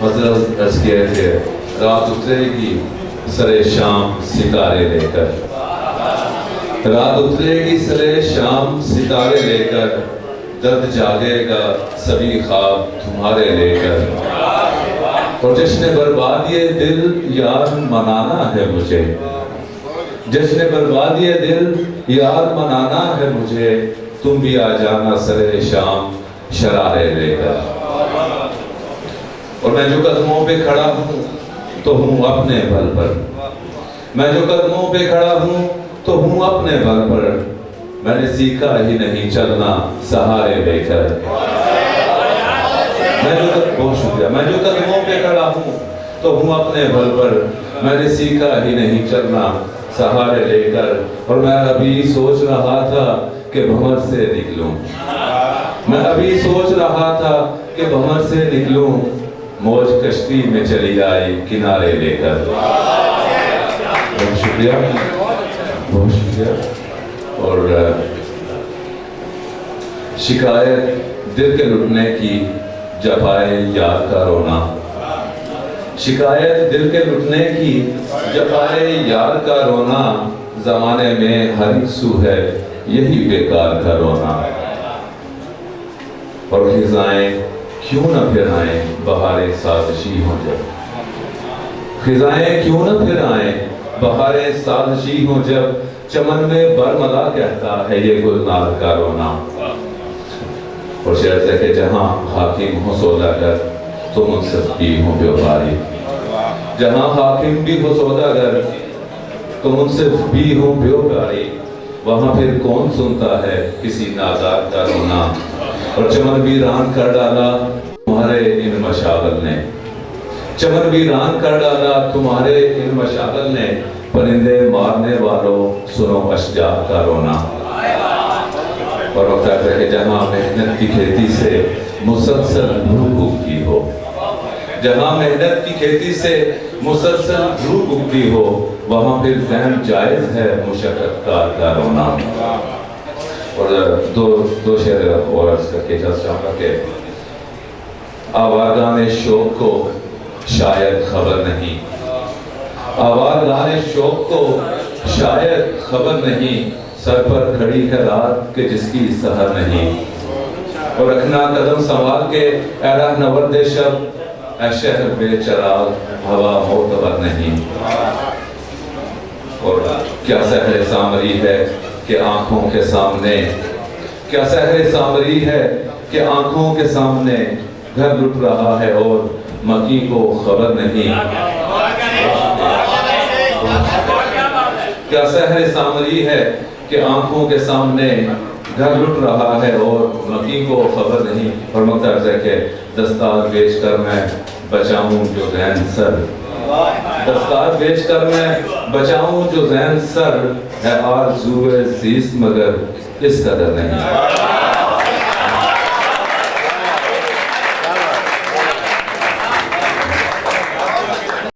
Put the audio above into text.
حضرت عرض کیا کہ رات اترے گی سرے شام ستارے لے کر، رات اترے گی سرے شام ستارے لے کر، درد جاگے گا سبھی خواب تمہارے لے کر، اور جشن بربادی دل یار منانا ہے مجھے، جشن بربادی دل یار منانا ہے مجھے، تم بھی آ جانا سرے شام شرارے لے کر۔ اور میں جو قدموں پہ کھڑا ہوں تو ہوں اپنے بل پر، میں جو قدموں پہ کھڑا ہوں تو ہوں اپنے بل پر، میں نے سیکھا ہی نہیں چلنا سہارے لے کر۔ بہت شکریہ۔ میں جو قدموں پہ کھڑا ہوں تو ہوں اپنے بل پر، میں نے سیکھا ہی نہیں چلنا سہارے لے کر، اور میں ابھی سوچ رہا تھا کہ بھنور سے نکلوں، میں ابھی سوچ رہا تھا کہ بھنور سے نکلوں، موج کشتی میں چلی آئی کنارے لے کر۔ بہت شکریہ، بہت شکریہ۔ اور شکایت دل کے لٹنے کی جفائے یار کا رونا، شکایت دل کے لٹنے کی جفائے یار کا رونا، زمانے میں ہر ایک سو ہے یہی بیکار کا رونا، اور خزائیں کیوں نہ پھر آئیں بہاریں سازشی ہوں جب، خزائیں کیوں نہ پھر آئیں بہاریں سازشی ہوں جب، چمن میں برملا کہتا ہے یہ گلنار کا رونا، اور شعر سے کہ جہاں حاکم ہو سوداگر تو منصف بھی ہوں بیوپاری، جہاں حاکم بھی ہو سوداگر تو منصف بھی ہوں بیوپاری، وہاں پھر کون سنتا ہے کسی نادار کا رونا، اور چمن ویران کر ڈالا تمہارے ان مشاغل نے، چمن ویران کر ڈالا تمہارے ان مشاغل نے، پرندے مارنے والوں سنو اشجار کا رونا، اور وقت آتا ہے کہ جہاں محنت کی کھیتی سے مسلسل دھوپ اگتی ہو، جہاں محنت کی کھیتی سے مسلسل دھوپ اگتی ہو، وہاں پھر ذہن جائز ہے مشقت کار کا رونا۔ اور دو شعر اور عرض کر کے اجازت چاہوں گا کہ آوارگان شوق کو شاید خبر نہیں، آوارگان شوق کو شاید خبر نہیں، سر پر کھڑی ہے رات کہ جس کی سحر نہیں، اور رکھنا قدم سنوار کے اے راہ نورد شب، اے شہر بے چراغ ہوا معتبر نہیں، اور کیا سحر سامری ہے کہ آنکھوں کے سامنے، کیا سحر سامری ہے کہ آنکھوں کے سامنے گھر لٹ رہا ہے اور مکی کو خبر نہیں، کیا سحر سامری ہے کہ آنکھوں کے سامنے گھر لٹ رہا ہے اور مکی کو خبر نہیں، اور مقتدر ہے کہ دستار بیچ کر میں بچاؤں جو ذہن سر، دستار بیچ کر میں بچاؤں جو ذہن سر، ہے آرزوئے زیست مگر اس قدر نہیں۔